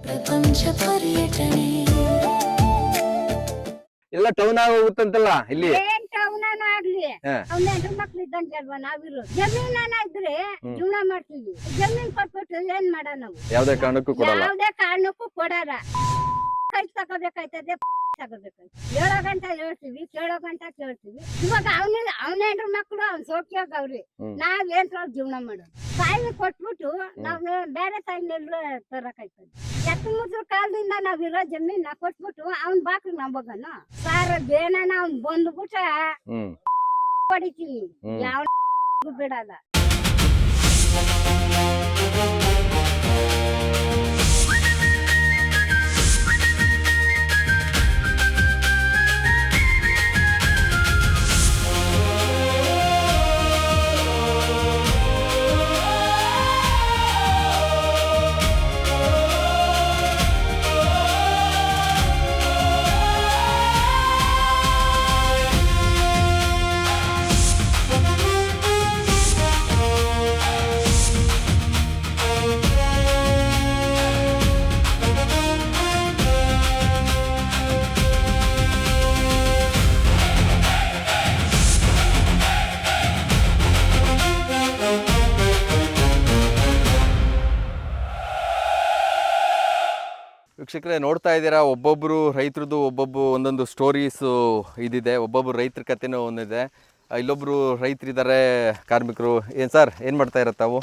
ಪ್ರಪಂಚ ಪರ್ಯಟನೆ ಎಲ್ಲ ಟೌನ್ ಆಗೋಗುತ್ತಂತಲ್ಲ ಇಲ್ಲಿ. ಏನ್ ಟೌನ್ ಆಗ್ಲಿ ಅವ್ನ ಹೆಣ್ಣು ಮಕ್ಳು ಇದ್ದಂಗೆ ಅಲ್ವಾ ನಾವಿರೋದು. ಜಮೀನ ಇದ್ರೆ ಜೀವನ ಮಾಡ್ತೀವಿ. ಜಮೀನ್ ಕೊಟ್ಬಿಟ್ಟು ಏನ್ ಮಾಡ ನಾವು? ಯಾವ್ದೇ ಕಾರಣಕ್ಕೂ ಕೊಡಲ್ಲ. ಯಾವ್ದೇ ಕಾರಣಕ್ಕೂ ಕೊಡಲ್ಲ. ಕೈ ತಗೋಬೇಕಾಯ್ತದೆ, ಹೇಳೋ ಗಂಟ ಹೇಳ್ತೀವಿ, ಕೇಳೋ ಗಂಟ ಕೇಳ್ತೀವಿ. ಇವಾಗ ಅವನ ಹೆಣ್ಣು ಮಕ್ಳು ಅವ್ನ ಸೋಕ್ಯಾಗವ್ರಿ. ನಾವೇನ್ ಜೀವನ ಮಾಡೋದು? ತಾಯಿನ ಕೊಟ್ಬಿಟ್ಟು ನಾವ್ ಬೇರೆ ತಾಯಿನೆಲ್ಲ ತರಕಾಯ್ತದೆ. ಎತ್ತ ಮುದ್ರ ಕಾಲದಿಂದ ನಾವಿರೋ ಜಮೀನ ಕೊಟ್ಬಿಟ್ಟು ಅವ್ನ್ ಬಾಕ್ಲಿ ನಂಬೋಗನ ಸಾರ ಬೇನ ಅವ್ನ್ ಬಂದ್ಬಿಟ್ಟ ಹೊಡಿತೀವಿ. ಯಾವ ಬಿಡಲ್ಲ. ವೀಕ್ಷಕರೇ ನೋಡ್ತಾ ಇದ್ದೀರಾ, ಒಬ್ಬೊಬ್ಬರು ರೈತರದ್ದು ಒಂದೊಂದು ಸ್ಟೋರೀಸು ಇದಿದೆ. ಒಬ್ಬೊಬ್ಬರು ರೈತರ ಕಥೆನೂ ಒಂದಿದೆ. ಇಲ್ಲೊಬ್ಬರು ರೈತರಿದ್ದಾರೆ, ಕಾರ್ಮಿಕರು. ಏನು ಸರ್, ಏನು ಮಾಡ್ತಾ ಇರೋ ತಾವು?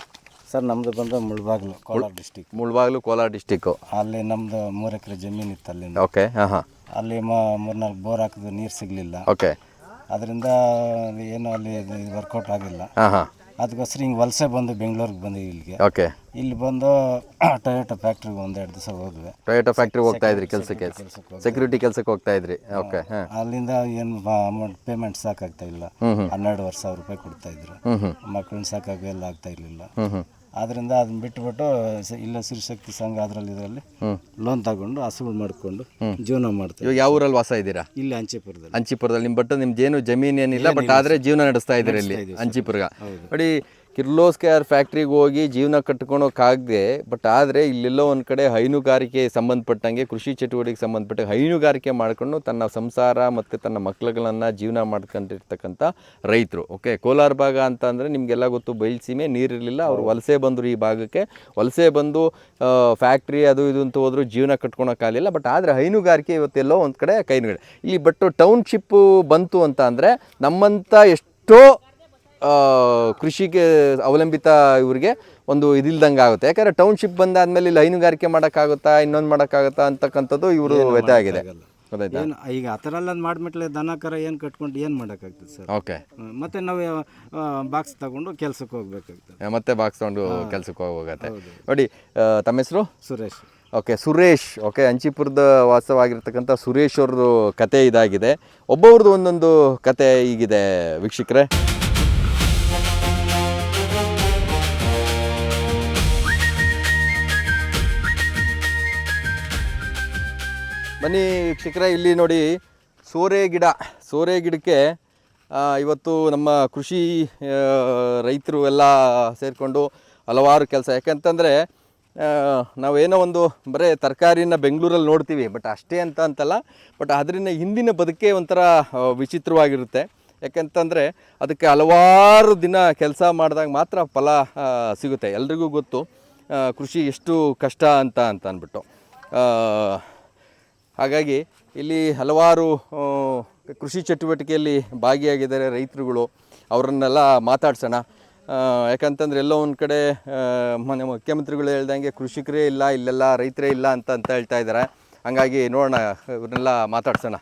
ಸರ್ ನಮ್ಮದು ಬಂದು ಮುಳಬಾಗಿಲು, ಕೋಲಾರ ಡಿಸ್ಟಿಕ್. ಮುಳಬಾಗಿಲು, ಕೋಲಾರ ಡಿಸ್ಟಿಕ್ಕು. ಅಲ್ಲಿ ನಮ್ಮದು 3 ಎಕರೆ ಜಮೀನು ಇತ್ತು ಅಲ್ಲಿಂದ. ಓಕೆ. ಹಾಂ. ಅಲ್ಲಿ 3-4 ಬೋರ್ ಹಾಕಿದ್ರು, ನೀರು ಸಿಗಲಿಲ್ಲ. ಓಕೆ. ಅದರಿಂದ ಏನು ಅಲ್ಲಿ ವರ್ಕೌಟ್ ಆಗಿಲ್ಲ. ಹಾಂ. ಅದಕ್ಕೋಸ್ಕರ ಹಿಂಗೆ ವಲಸೆ ಬಂದು ಬೆಂಗಳೂರಿಗೆ ಬಂದು ಇಲ್ಲಿಗೆ. ಓಕೆ. ಇಲ್ಲಿ ಬಂದು ಟೊಯೋಟೋ ಫ್ಯಾಕ್ಟ್ರಿಗೆ 1-2 ದಿವಸ ಹೋದ್ವಿ. ಟೊಯೋಟೋ ಫ್ಯಾಕ್ಟ್ರಿಗೆ ಹೋಗ್ತಾ ಇದ್ರಿ ಕೆಲಸಕ್ಕೆ? ಸೆಕ್ಯೂರಿಟಿ ಕೆಲಸಕ್ಕೆ ಹೋಗ್ತಾ ಇದ್ರಿ. ಓಕೆ. ಅಲ್ಲಿಂದ ಏನು ಅಮೌಂಟ್ ಪೇಮೆಂಟ್ ಸಾಕಾಗ್ತಾ ಇಲ್ಲ. 12,500 ರೂಪಾಯಿ ಕೊಡ್ತಾ ಇದ್ರು. ಮಕ್ಕಳನ್ನ ಸಾಕಾಗ ಎಲ್ಲ ಆಗ್ತಾ ಇರಲಿಲ್ಲ. ಅದರಿಂದ ಅದನ್ನ ಬಿಟ್ಟುಬಿಟ್ಟು ಇಲ್ಲ ಸಿರಿಶಕ್ತಿ ಸಂಘ ಅದರಲ್ಲಿ ಇದರಲ್ಲಿ ಲೋನ್ ತಗೊಂಡು ಹಸುಗಳು ಮಾಡಿಕೊಂಡು ಜೀವನ ಮಾಡ್ತೀವಿ. ಇವಾಗ ಯಾವ ಊರಲ್ಲಿ ವಾಸ ಇದ್ದೀರಾ? ಇಲ್ಲಿ ಅಂಚಿಪುರದಲ್ಲಿ. ಅಂಚಿಪುರದಲ್ಲಿ ನಿಮ್ದೇನು ಜಮೀನು ಏನಿಲ್ಲ, ಬಟ್ ಆದರೆ ಜೀವನ ನಡೆಸ್ತಾ ಇದ್ದೀರಿ ಇಲ್ಲಿ ಅಂಚಿಪುರ್ಗ. ನೋಡಿ, ಕಿರ್ಲೋಸ್ಕರ್ ಫ್ಯಾಕ್ಟ್ರಿಗೆ ಹೋಗಿ ಜೀವನ ಕಟ್ಕೊಳಕ್ಕಾಗದೆ, ಬಟ್ ಆದರೆ ಇಲ್ಲೆಲ್ಲೋ ಒಂದು ಕಡೆ ಹೈನುಗಾರಿಕೆ ಸಂಬಂಧಪಟ್ಟಂಗೆ, ಕೃಷಿ ಚಟುವಟಿಕೆಗೆ ಸಂಬಂಧಪಟ್ಟ ಹೈನುಗಾರಿಕೆ ಮಾಡಿಕೊಂಡು ತನ್ನ ಸಂಸಾರ ಮತ್ತು ತನ್ನ ಮಕ್ಕಳುಗಳನ್ನು ಜೀವನ ಮಾಡ್ಕೊಂಡಿರ್ತಕ್ಕಂಥ ರೈತರು. ಓಕೆ. ಕೋಲಾರ ಭಾಗ ಅಂತ ಅಂದರೆ ನಿಮಗೆಲ್ಲ ಗೊತ್ತು, ಬಯಲುಸೀಮೆ, ನೀರಿರಲಿಲ್ಲ. ಅವರು ವಲಸೆ ಬಂದರು ಈ ಭಾಗಕ್ಕೆ. ವಲಸೆ ಬಂದು ಫ್ಯಾಕ್ಟ್ರಿ ಅದು ಇದು ಅಂತ ಹೋದ್ರು, ಜೀವನ ಕಟ್ಕೊಳಕ್ಕಾಗಲಿಲ್ಲ. ಬಟ್ ಆದರೆ ಹೈನುಗಾರಿಕೆ ಇವತ್ತೆಲ್ಲೋ ಒಂದು ಕಡೆ ಕೈನುಗಡೆ ಇಲ್ಲಿ. ಬಟ್ ಟೌನ್ಶಿಪ್ಪು ಬಂತು ಅಂತ ಅಂದರೆ ನಮ್ಮಂಥ ಎಷ್ಟೋ ಕೃಷಿಗೆ ಅವಲಂಬಿತ ಇವರಿಗೆ ಒಂದು ಇದಿಲ್ದಂಗೆ ಆಗುತ್ತೆ. ಯಾಕಂದರೆ ಟೌನ್ಶಿಪ್ ಬಂದಾದ್ಮೇಲೆ ಇಲ್ಲಿ ಹೈನುಗಾರಿಕೆ ಮಾಡೋಕ್ಕಾಗುತ್ತಾ, ಇನ್ನೊಂದು ಮಾಡೋಕ್ಕಾಗುತ್ತಾ ಅಂತಕ್ಕಂಥದ್ದು ಇವರು ವ್ಯತ್ಯಾಸ ಆಗಿದೆ. ಗೊತ್ತಾಯ್ತಾ? ಈಗ ಆ ಥರ ಎಲ್ಲ ಮಾಡಿಬಿಟ್ಲೆ ದನ ಕರ ಏನು ಕಟ್ಕೊಂಡು ಏನು ಮಾಡೋಕ್ಕಾಗ್ತದೆ ಸರ್? ಓಕೆ. ಮತ್ತೆ ನಾವು ಬಾಕ್ಸ್ ತಗೊಂಡು ಕೆಲಸಕ್ಕೆ ಹೋಗ್ಬೇಕಾಗ್ತದೆ. ಮತ್ತೆ ಬಾಕ್ಸ್ ತಗೊಂಡು ಕೆಲಸಕ್ಕೆ ಹೋಗುತ್ತೆ. ನೋಡಿ, ತಮ್ಮ ಹೆಸರು? ಸುರೇಶ್. ಓಕೆ, ಸುರೇಶ್. ಓಕೆ, ಅಂಚಿಪುರದ ವಾಸವಾಗಿರ್ತಕ್ಕಂಥ ಸುರೇಶ್ ಅವ್ರದ್ದು ಕತೆ ಇದಾಗಿದೆ. ಒಬ್ಬೊಬ್ರದ್ದು ಒಂದೊಂದು ಕತೆ ಹೀಗಿದೆ ವೀಕ್ಷಕರೇ. ಬನ್ನಿ ವೀಕ್ಷಕರೇ, ಇಲ್ಲಿ ನೋಡಿ ಸೋರೆ ಗಿಡಕ್ಕೆ ಇವತ್ತು ನಮ್ಮ ಕೃಷಿ ರೈತರು ಎಲ್ಲ ಸೇರಿಕೊಂಡು ಹಲವಾರು ಕೆಲಸ. ಯಾಕಂತಂದರೆ ನಾವೇನೋ ಒಂದು ಬರೀ ತರಕಾರಿನ ಬೆಂಗಳೂರಲ್ಲಿ ನೋಡ್ತೀವಿ, ಬಟ್ ಅಷ್ಟೇ ಅಂತಲ್ಲ, ಬಟ್ ಅದರಿಂದ ಹಿಂದಿನ ಬದುಕೇ ಒಂಥರ ವಿಚಿತ್ರವಾಗಿರುತ್ತೆ. ಯಾಕಂತಂದರೆ ಅದಕ್ಕೆ ಹಲವಾರು ದಿನ ಕೆಲಸ ಮಾಡಿದಾಗ ಮಾತ್ರ ಫಲ ಸಿಗುತ್ತೆ. ಎಲ್ರಿಗೂ ಗೊತ್ತು ಕೃಷಿ ಎಷ್ಟು ಕಷ್ಟ ಅಂತ ಅಂದ್ಬಿಟ್ಟು. ಹಾಗಾಗಿ ಇಲ್ಲಿ ಹಲವಾರು ಕೃಷಿ ಚಟುವಟಿಕೆಯಲ್ಲಿ ಭಾಗಿಯಾಗಿದ್ದಾರೆ ರೈತರುಗಳು. ಅವರನ್ನೆಲ್ಲ ಮಾತಾಡ್ಸೋಣ. ಯಾಕಂತಂದ್ರೆ ಎಲ್ಲೋ ಒಂದು ಕಡೆ ಮನೆ ಮುಖ್ಯಮಂತ್ರಿಗಳು ಹೇಳ್ದಂಗೆ ಕೃಷಿಕರೇ ಇಲ್ಲ, ಇಲ್ಲೆಲ್ಲ ರೈತರೇ ಇಲ್ಲ ಅಂತ ಹೇಳ್ತಾ ಇದ್ದಾರೆ. ಹಂಗಾಗಿ ನೋಡೋಣ, ಇವ್ರನ್ನೆಲ್ಲ ಮಾತಾಡ್ಸೋಣ.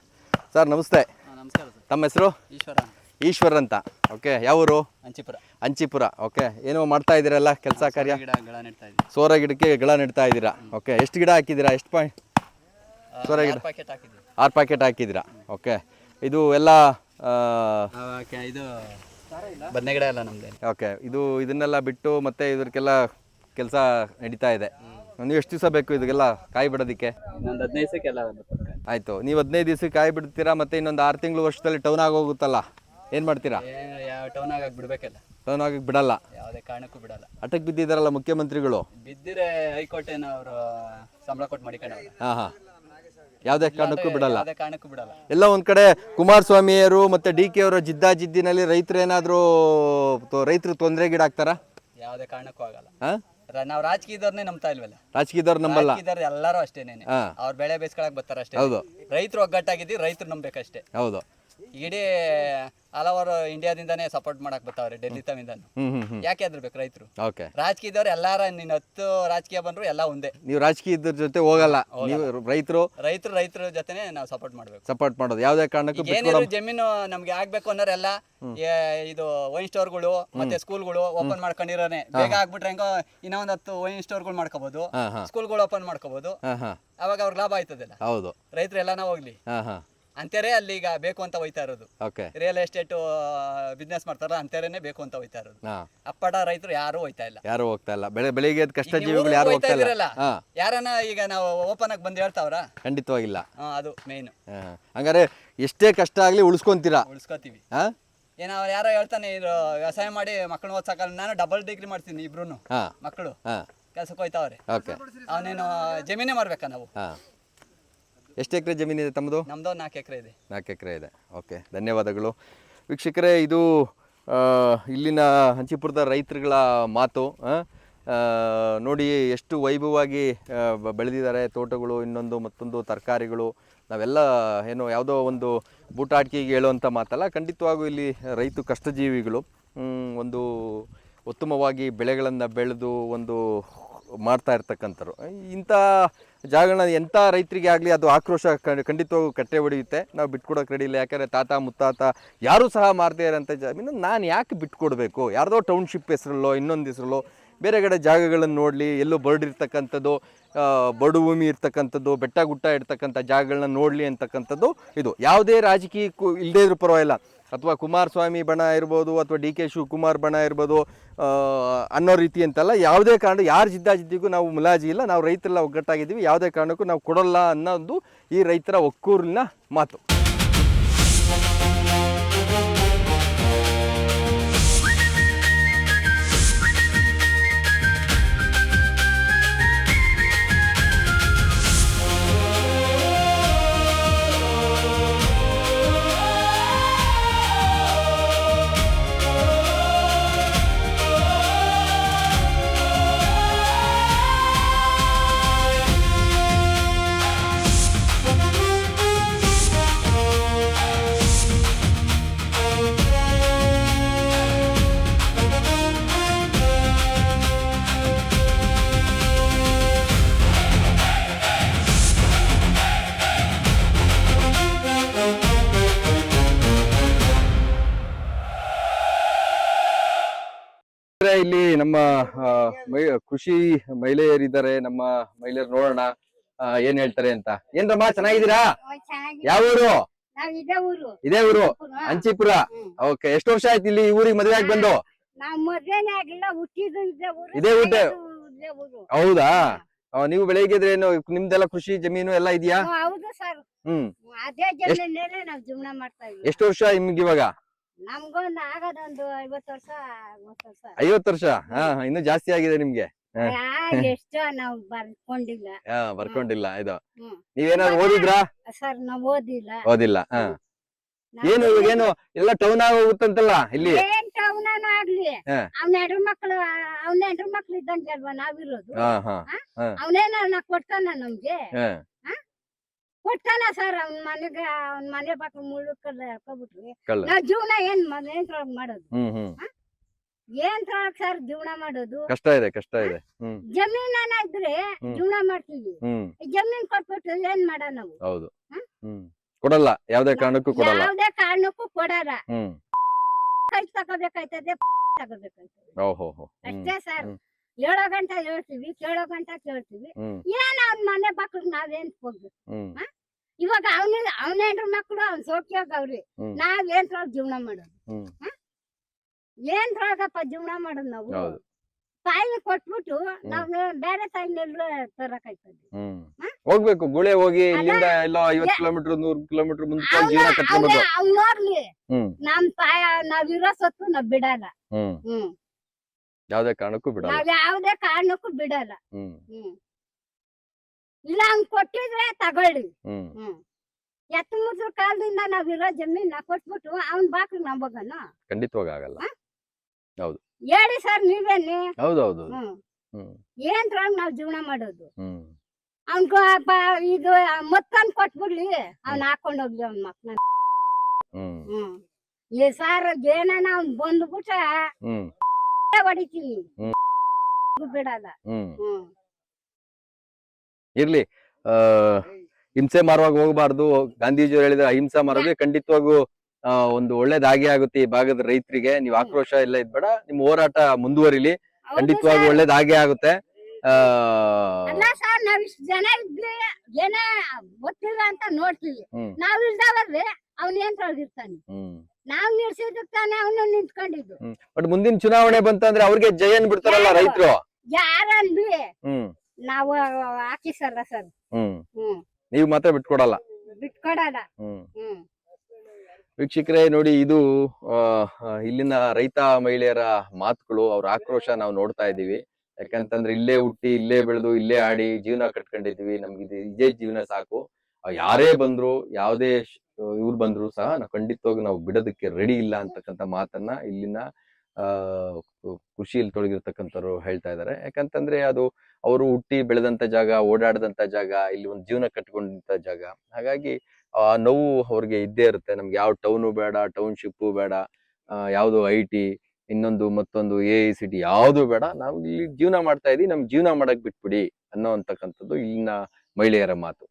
ಸರ್ ನಮಸ್ತೆ. ನಮಸ್ಕಾರ ಸರ್. ತಮ್ಮ ಹೆಸರು? ಈಶ್ವರ್ ಅಂತ. ಓಕೆ. ಯಾವೂರು? ಅಂಚಿಪುರ. ಓಕೆ. ಏನೋ ಮಾಡ್ತಾ ಇದ್ದೀರಲ್ಲ ಕೆಲಸ ಕಾರ್ಯ? ಸೋರ ಗಿಡಕ್ಕೆ ಗಿಡ ನೆಡ್ತಾ ಇದ್ದೀರಾ. ಓಕೆ. ಎಷ್ಟು ಗಿಡ ಹಾಕಿದ್ದೀರಾ? ಎಷ್ಟು ಸೋರ ಗಿಡ? 6 ಪ್ಯಾಕೆಟ್ ಹಾಕಿದ್ದೀರಾ. ಓಕೆ. ಇದು ಎಲ್ಲ ಇದು ಬದನೆ ಗಿಡ ಎಲ್ಲ ನಮ್ಮದೇ. ಓಕೆ. ಇದನ್ನೆಲ್ಲ ಬಿಟ್ಟು ಮತ್ತೆ ಇದಕ್ಕೆಲ್ಲ ಕೆಲಸ ನಡೀತಾ ಇದೆ. ನೀವು ಎಷ್ಟು ದಿವಸ ಬೇಕು ಇದಕ್ಕೆಲ್ಲ ಕಾಯಿ ಬಿಡೋದಕ್ಕೆ? ಒಂದು 15 ದಿವಸಕ್ಕೆಲ್ಲ ಆಯಿತು. ನೀವು 15 ದಿವಸಕ್ಕೆ ಕಾಯಿ ಬಿಡ್ತೀರಾ, ಮತ್ತೆ ಇನ್ನೊಂದು 6 ತಿಂಗಳು ವರ್ಷದಲ್ಲಿ ಟೌನ್ ಆಗೋಗುತ್ತಲ್ಲ, ಏನು ಮಾಡ್ತೀರಾ? ಟೌನ್ ಆಗಿ ಬಿಡಬೇಕಲ್ಲ. ಟೌನ್ ಆಗಿ ಬಿಡಲ್ಲ, ಯಾವುದೇ ಕಾರಣಕ್ಕೂ ಬಿಡಲ್ಲ. ಅಟಕ್ ಬಿದ್ದಿದ್ದಾರಲ್ಲ ಮುಖ್ಯಮಂತ್ರಿಗಳು. ಬಿದ್ದಿರೆ ಹೈಕೋರ್ಟ್ ಏನೋ ಅವರು ಸಂಬಳ ಕೊಟ್ಟು ಮಡಿಕೊಂಡವ್ರೆ. ಹಾ ಹಾ ಯಾವುದೇ ಕಾರಣಕ್ಕೂ ಬಿಡಲ್ಲ. ಯಾವುದೇ ಕಾರಣಕ್ಕೂ ಬಿಡಲ್ಲ. ಎಲ್ಲ ಒಂದ್ ಕಡೆ ಕುಮಾರಸ್ವಾಮಿಯವರು ಮತ್ತೆ ಡಿ ಕೆ ಅವರ ಜಿದ್ದಾಜಿದ್ದಿನಲ್ಲಿ ರೈತರು ತೊಂದರೆಗೀಡಾಗ್ತಾರ? ಯಾವುದೇ ಕಾರಣಕ್ಕೂ ಆಗಲ್ಲ. ಹಾ ನಾವು ರಾಜಕೀಯದವ್ರನ್ನೇ ನಂಬ್ತಾ ಇಲ್ವಲ್ಲ. ರಾಜಕೀಯದವ್ರು ನಂಬಲ್ಲ. ರಾಜಕೀಯದವ್ರು ಎಲ್ಲರೂ ಅಷ್ಟೇನೇನೆ. ಹಾ ಅವ್ರ ಬೆಳೆ ಬೇಯಿಸ್ಕೊಳಕ್ ಬರ್ತಾರ ಅಷ್ಟೇ. ಹೌದು. ರೈತರು ಒಗ್ಗಟ್ಟಾಗಿದ್ದೀವಿ, ರೈತರು ನಂಬೇಕಷ್ಟೇ. ಹೌದು. ಇಡೀ ಹಲವಾರು ಇಂಡಿಯಾದಿಂದಾನೇ ಸಪೋರ್ಟ್ ಮಾಡಕ್ ಬರ್ತಾವ್ರೆ, ಡೆಲ್ಲಿ ತವಿಂದಾನು. ಯಾಕೆ ಹೆದರ್ಬೇಕು ರೈತರು? ಓಕೆ. ರಾಜಕೀಯದವ್ರು ಎಲ್ಲಾರ ನೀನ್ 10 ರಾಜಕೀಯ ಬಂದ್ರು ಎಲ್ಲ ಒಂದೇ. ನೀವು ರಾಜಕೀಯದ ಜೊತೆ ಹೋಗಲ್ಲ, ನೀವು ರೈತರ ಜೊತೆನೆ ನಾವು ಸಪೋರ್ಟ್ ಮಾಡ್ಬೇಕು. ಸಪೋರ್ಟ್ ಮಾಡೋದು ಯಾವುದೇ ಕಾರಣಕ್ಕೂ ಏನೇನು ಜಮೀನು ನಮ್ಗೆ ಆಗ್ಬೇಕು ಅನ್ನೋರೆಲ್ಲ ಇದು ವೈನ್ ಸ್ಟೋರ್ಗಳು ಮತ್ತೆ ಸ್ಕೂಲ್ಗಳು ಓಪನ್ ಮಾಡ್ಕೊಂಡಿರೋನೆ. ಬೇಗ ಆಗ್ಬಿಟ್ರೆ ಹೆಂಗೋ ಇನ್ನೂ ಒಂದ್ 10 ವೈನ್ ಸ್ಟೋರ್ಗಳು ಮಾಡ್ಕೋಬಹುದು, ಸ್ಕೂಲ್ಗಳು ಓಪನ್ ಮಾಡ್ಕೋಬಹುದು. ಅವಾಗ ಅವ್ರಿಗೆ ಲಾಭ ಆಯ್ತದಲ್ಲ. ಹೌದು. ರೈತರು ಎಲ್ಲಾನ ಹೋಗ್ಲಿ ಅಂತೇರೆ ಅಲ್ಲಿ ಈಗ ಬೇಕು ಅಂತ ಹೋಯ್ತಾ ಇರೋದು. ರಿಯಲ್ ಎಸ್ಟೇಟ್ ಬಿಸ್ನೆಸ್ ಮಾಡ್ತಾರ ಅಂತೇರೇನೆ ಬೇಕು ಅಂತ ಹೋಯ್ತಾ ಇರೋದು. ಅಪ್ಪಟ ರೈತರು ಯಾರು ಹೋಯ್ತಾ ಇಲ್ಲ, ಯಾರು ಹೋಗ್ತಾ ಇಲ್ಲ. ಬೆಳಿಗ್ಗೆ ಕಷ್ಟ ಜೀವಿಗಳು ಯಾರು ಹೋಗ್ತಾ ಇಲ್ಲ. ಯಾರನ್ನ ಈಗ ನಾವು ಓಪನ್ ಆಗಿ ಬಂದು ಹೇಳ್ತಾವ್ರ? ಖಂಡಿತವಾಗಿಲ್ಲ. ಅದು ಮೇನ್. ಹಂಗಾರೆ ಎಷ್ಟೇ ಕಷ್ಟ ಆಗ್ಲಿ ಉಳಿಸ್ಕೊಂತೀರಾ? ಉಳಿಸ್ಕೋತೀವಿ. ಏನ ಯಾರೋ ಹೇಳ್ತಾನೆ ಇದು ವ್ಯವಸಾಯ ಮಾಡಿ ಮಕ್ಕಳು ಓದ್ಸಕಲ್ಲ. ನಾನು ಡಬಲ್ ಡಿಗ್ರಿ ಮಾಡ್ತೀನಿ, ಇಬ್ರು ಮಕ್ಕಳು ಕೆಲ್ಸಕ್ಕೆ ಹೋಯ್ತಾವ್ರೆ. ಅವನೇನು ಜಮೀನೇ ಮಾಡ್ಬೇಕಾ ನಾವು? ಎಷ್ಟು ಎಕರೆ ಜಮೀನಿದೆ ತಮ್ಮದು? ನಮ್ದು 4 ಎಕರೆ ಇದೆ. 4 ಎಕರೆ ಇದೆ. ಓಕೆ, ಧನ್ಯವಾದಗಳು ವೀಕ್ಷಕರೇ. ಇದು ಇಲ್ಲಿನ ಹಂಚಿಪುರದ ರೈತರುಗಳ ಮಾತು. ನೋಡಿ ಎಷ್ಟು ವೈಭವವಾಗಿ ಬೆಳೆದಿದ್ದಾರೆ ತೋಟಗಳು, ಇನ್ನೊಂದು ಮತ್ತೊಂದು ತರಕಾರಿಗಳು. ನಾವೆಲ್ಲ ಏನೋ ಯಾವುದೋ ಒಂದು ಬೂಟಾಟಿಕೆಗೆ ಹೇಳುವಂಥ ಮಾತಲ್ಲ, ಖಂಡಿತವಾಗೂ ಇಲ್ಲಿ ರೈತ ಕಷ್ಟಜೀವಿಗಳು ಒಂದು ಉತ್ತಮವಾಗಿ ಬೆಳೆಗಳನ್ನು ಬೆಳೆದು ಒಂದು ಮಾಡ್ತಾ ಇರ್ತಕ್ಕಂಥವ್ರು. ಇಂಥ ಜಾಗಗಳನ್ನ ಎಂಥ ರೈತರಿಗೆ ಆಗಲಿ ಅದು ಆಕ್ರೋಶ ಖಂಡಿತವಾಗೂ ಕಟ್ಟೆ ಹೊಡೆಯುತ್ತೆ. ನಾವು ಬಿಟ್ಕೊಡೋಕೆ ರೆಡಿ ಇಲ್ಲ. ಯಾಕಂದರೆ ತಾತ ಮುತ್ತಾತ ಯಾರೂ ಸಹ ಮಾರದೇ ಇರೋಂಥ ಜಮೀನು ನಾನು ಯಾಕೆ ಬಿಟ್ಕೊಡ್ಬೇಕು? ಯಾರ್ದೋ ಟೌನ್ಶಿಪ್ ಹೆಸರಲ್ಲೋ ಇನ್ನೊಂದು ಹೆಸರಲ್ಲೋ ಬೇರೆ ಕಡೆ ಜಾಗಗಳನ್ನು ನೋಡಲಿ, ಎಲ್ಲೋ ಬರ್ಡ್ ಇರ್ತಕ್ಕಂಥದ್ದು, ಬರಡು ಭೂಮಿ ಇರ್ತಕ್ಕಂಥದ್ದು, ಬೆಟ್ಟ ಗುಟ್ಟ ಇರ್ತಕ್ಕಂಥ ಜಾಗಗಳನ್ನ ನೋಡಲಿ ಅಂತಕ್ಕಂಥದ್ದು ಇದು. ಯಾವುದೇ ರಾಜಕೀಯಕ್ಕೂ ಇಲ್ಲದೇ ಇದ್ರೂ ಪರವಾಗಿಲ್ಲ, ಅಥವಾ ಕುಮಾರಸ್ವಾಮಿ ಬಣ ಇರ್ಬೋದು ಅಥವಾ ಡಿ ಕೆ ಶಿವಕುಮಾರ್ ಬಣ ಇರ್ಬೋದು ಅನ್ನೋ ರೀತಿ ಅಂತಲ್ಲ. ಯಾವುದೇ ಕಾರಣ ಯಾರ ಜಿದ್ದಾಜಿದ್ದಿಗೂ ನಾವು ಮುಲಾಜಿ ಇಲ್ಲ. ನಾವು ರೈತರೆಲ್ಲ ಒಗ್ಗಟ್ಟಾಗಿದ್ದೀವಿ, ಯಾವುದೇ ಕಾರಣಕ್ಕೂ ನಾವು ಕೊಡಲ್ಲ ಅನ್ನೋದು ಈ ರೈತರ ಒಕ್ಕೂರಿನ ಮಾತು. ಇಲ್ಲಿ ನಮ್ಮ ಕೃಷಿ ಮಹಿಳೆಯರಿದ್ದಾರೆ. ನಮ್ಮ ಮಹಿಳೆಯರು ನೋಡೋಣ ಏನ್ ಹೇಳ್ತಾರೆ ಅಂತ. ಏನ್ರಮ್ಮ ಚೆನ್ನಾಗಿದ್ದೀರಾ? ಯಾವ ಊರು? ಇದೇ ಊರು ಹಂಚಿಪುರ. ಓಕೆ, ಎಷ್ಟು ವರ್ಷ ಆಯ್ತು ಇಲ್ಲಿ ಊರಿಗೆ ಮದುವೆ ಆಗಿ ಬಂದು? ಇದೇ ಊಟ? ಹೌದಾ? ನೀವು ಬೆಳಿಗ್ಗೆ ಇದ್ರೆ ಏನು ನಿಮ್ದೆಲ್ಲ ಕೃಷಿ ಜಮೀನು ಎಲ್ಲ ಇದೆಯಾ? ಎಷ್ಟು ವರ್ಷ ನಿಮ್ಗೆ ಇವಾಗ? 50 ವರ್ಷ. ಇನ್ನು ಜಾಸ್ತಿ ಆಗಿದೆ ನಿಮ್ಗೆ. ಬರ್ಕೊಂಡಿಲ್ಲ. ಇದು ನೀವೇನಾದ್ರು ಓದಿದ್ರಾ? ಓದಿಲ್ಲ. ಏನು ಏನು ಎಲ್ಲ ಟೌನ್ ಆಗಿ ಹೋಗುತ್ತಂತಲ್ಲ ಇಲ್ಲಿ? ಅವ್ನ ಹೆಣ್ರು ಮಕ್ಳು ಇದ್ದಂಗೆ ಅಲ್ವಾ ನಾವಿರೋದು? ಅವನೇನ ಕೊಡ್ತಾನ ನಮ್ಗೆ? ಕೊಡ್ತಾನ ಸರ್. ಅವ್ನ ಮನೆ ಬಾಕ ಮುಳ್ಳು ಹಾಕೋಬಿಟ್ರಿ ನಾವ್ ಜೀವನ ಏನ್ ಮಾಡೋದು? ಏನ್ರೊಳಗ್ ಸರ್ ಜೀವನ ಮಾಡೋದು? ಕಷ್ಟ ಇದೆ. ಜಮೀನ ಇದ್ರೆ ಜೀವನ ಮಾಡ್ತೀವಿ. ಜಮೀನ್ ಕೊಟ್ಬಿಟ್ಟು ಏನ್ ಮಾಡ ನಾವು? ಹೌದು, ಕೊಡಲ್ಲ. ಯಾವುದೇ ಕಾರಣಕ್ಕೂ ಕೊಡಲ್ಲ. ಯಾವುದೇ ಕಾರಣಕ್ಕೂ ಕೊಡಲ್ಲ. ಕೈ ತಗೋಬೇಕಾಯ್ತದೆ, ಅಷ್ಟೇ ಸರ್. 7 ಗಂಟೆ ಹೇಳ್ತೀವಿ, ಕೇಳೋ ಗಂಟೆ ಕೇಳ್ತೀವಿ. ಏನ್ ಅವ್ನ ಮನೆ ಬಾಕ್ಳಿಗೆ ನಾವೇನ್ ಹೋಗ್ಬೇಕು? ಇವಾಗ ಅವನ ಹೆಂಡ್ರ ಮಕ್ಳು ಅವ್ನ ಸೋಕ್ಯೋಗವ್ರಿ. ನಾವೇನ್ರೊಳಗ್ ಜೀವನ ಮಾಡೋದು? ಏನ್ರೊಳಗಪ್ಪ ಜೀವನ ಮಾಡೋದು ನಾವು? ತಾಯಿ ಕೊಟ್ಬಿಟ್ಟು ನಾವ್ ಬೇರೆ ತಾಯಿನೆಲ್ಲ ತರಕಾಯ್ತದೆ. ಹೋಗ್ಬೇಕು, ಗುಳೆ ಹೋಗಿ ಇಲ್ಲಿಂದ ಎಲ್ಲೋ 50 ಕಿಲೋಮೀಟರ್ 100 ಕಿಲೋಮೀಟರ್ ಮುಂದೆ ಜೀವನ ಕಟ್ಕೊಂಡು ಅವ್ನ್ ನೋಡ್ಲಿ. ನಮ್ ತಾಯ ನಾವಿರೋ ಸತ್ತು ನಾವ್ ಬಿಡಲ್ಲ. ಯಾವುದೇ ಕಾರಣಕ್ಕೂ ಬಿಡಲ್ಲ. ನಾವ್ ಯಾವುದೇ ಕಾರಣಕ್ಕೂ ಬಿಡಲ್ಲ. ಇಲ್ಲ ಹಂಗ್ ಕೊಟ್ಟಿದ್ರೆ ತಗೊಳ್ಳಿ. ಹ್ಮ್ ಎತ್ತ ಮುದ್ರ ಕಾಲದಿಂದ ನಾವಿರೋ ಜಮೀನ ಕೊಟ್ಬಿಟ್ಟು ಅವ್ನ್ ಬಾಕ್ರಿ ನಂಬೋಗನ ಖಂಡಿತವಾಗಿ ಆಗಲ್ಲ. ಹೌದು ಹೇಳಿ ಸರ್ ನೀವೇನೆ. ಹೌದೌದು. ಹ್ಮ್ ಏನ್ರಾಗ ನಾವ್ ಜೀವನ ಮಾಡೋದು. ಹ್ಮ್ ಅವ್ನ್ಗ ಇದು ಮತ್ತೊಂದ್ ಕೊಟ್ಬಿಡ್ಲಿ ಅವ್ನ್ ಹಾಕೊಂಡ್ ಹೋಗ್ಲಿ ಅವ್ನ ಮಕ್ಳ. ಹ್ಮ್ ಈ ಸಾರ್ ಏನಾನ ಅವ್ನ್ ಬಂದ್ಬಿಟ್ಟ ಹೊಡಿತೀನಿ ಬಿಡಲ್ಲ. ಇರ್ಲಿ, ಹಿಂಸೆ ಮಾರುವಾಗ ಹೋಗಬಾರ್ದು. ಗಾಂಧೀಜಿಯವರು ಹೇಳಿದ್ರೆ ಅಹಿಂಸಾ ಮಾರ್ಗ ಖಂಡಿತವಾಗೂ ಒಂದು ಒಳ್ಳೇದಾಗೆ ಆಗುತ್ತೆ ಈ ಭಾಗದ ರೈತರಿಗೆ. ನೀವು ಆಕ್ರೋಶ ಎಲ್ಲ ಇದ್ಬೇಡ, ನಿಮ್ ಹೋರಾಟ ಮುಂದುವರಿಲಿ, ಖಂಡಿತವಾಗಿ ಒಳ್ಳೇದಾಗೆ ಆಗುತ್ತೆ. ಅಲ್ಲ ಸರ್ ನಾವ್ ಇಷ್ಟ ಜನ ಇದ್ವಿ ಏನ ಗೊತ್ತಿಲ್ಲ ಅಂತ ನೋಡ್ತೀವಿ. ನಾವ್ ಇಲ್ದಾವಲ್ರಿ ಅವ್ನ ಏನ್ರೊಳಗಿರ್ತಾನೆ. ನಾವ್ ನಿಲ್ಸಿದ್ದಕ್ ತಾನೆ ಅವನು ನಿಂತ್ಕೊಂಡಿದ್ದು. ಬಟ್ ಮುಂದಿನ ಚುನಾವಣೆ ಬಂತಂದ್ರೆ ಅವ್ರಿಗೆ ಜಯನ್ ಬಿಡ್ತಾರಲ್ಲ ರೈತರು. ಯಾರಲ್ರಿ ನಾವು ಹಾಕಿಸಲ್ಲ ಸರ್. ನೀವು ಮಾತ್ರ ಬಿಟ್ಕೊಡಲ್ಲ. ಬಿಟ್ಕೊಡಲ್ಲ. ವೀಕ್ಷಕರೇ ನೋಡಿ, ಇದು ಇಲ್ಲಿನ ರೈತ ಮಹಿಳೆಯರ ಮಾತುಗಳು, ಅವ್ರ ಆಕ್ರೋಶ ನಾವು ನೋಡ್ತಾ ಇದೀವಿ. ಯಾಕಂತಂದ್ರೆ ಇಲ್ಲೇ ಹುಟ್ಟಿ, ಇಲ್ಲೇ ಬೆಳೆದು, ಇಲ್ಲೇ ಆಡಿ ಜೀವನ ಕಟ್ಕೊಂಡಿದೀವಿ, ನಮ್ಗೆ ಇದೇ ಜೀವನ ಸಾಕು, ಯಾರೇ ಬಂದ್ರು, ಯಾವ್ದೇ ಇವ್ರು ಬಂದ್ರು ಸಹ ನಾವು ಖಂಡಿತವಾಗಿ ನಾವು ಬಿಡೋದಕ್ಕೆ ರೆಡಿ ಇಲ್ಲ ಅಂತಕ್ಕಂಥ ಮಾತನ್ನ ಇಲ್ಲಿನ ಕೃಷಿಯಲ್ಲಿ ತೊಡಗಿರ್ತಕ್ಕಂಥವ್ರು ಹೇಳ್ತಾ ಇದ್ದಾರೆ. ಯಾಕಂತಂದ್ರೆ ಅದು ಅವರು ಹುಟ್ಟಿ ಬೆಳೆದಂತ ಜಾಗ, ಓಡಾಡದಂತ ಜಾಗ, ಇಲ್ಲಿ ಒಂದು ಜೀವನ ಕಟ್ಕೊಂಡಂತ ಜಾಗ. ಹಾಗಾಗಿ ಆ ನೋವು ಅವ್ರಿಗೆ ಇದ್ದೇ ಇರುತ್ತೆ. ನಮ್ಗೆ ಯಾವ ಟೌನು ಬೇಡ, ಟೌನ್ಶಿಪ್ಪು ಬೇಡ, ಯಾವ್ದು IT ಇನ್ನೊಂದು ಮತ್ತೊಂದು AICT ಯಾವ್ದು ಬೇಡ, ನಾವು ಇಲ್ಲಿ ಜೀವನ ಮಾಡ್ತಾ ಇದೀವಿ, ನಮ್ ಜೀವನ ಮಾಡಕ್ ಬಿಟ್ಬಿಡಿ ಅನ್ನೋ ಅಂತಕ್ಕಂಥದ್ದು ಇಲ್ಲಿನ ಮಹಿಳೆಯರ ಮಾತು.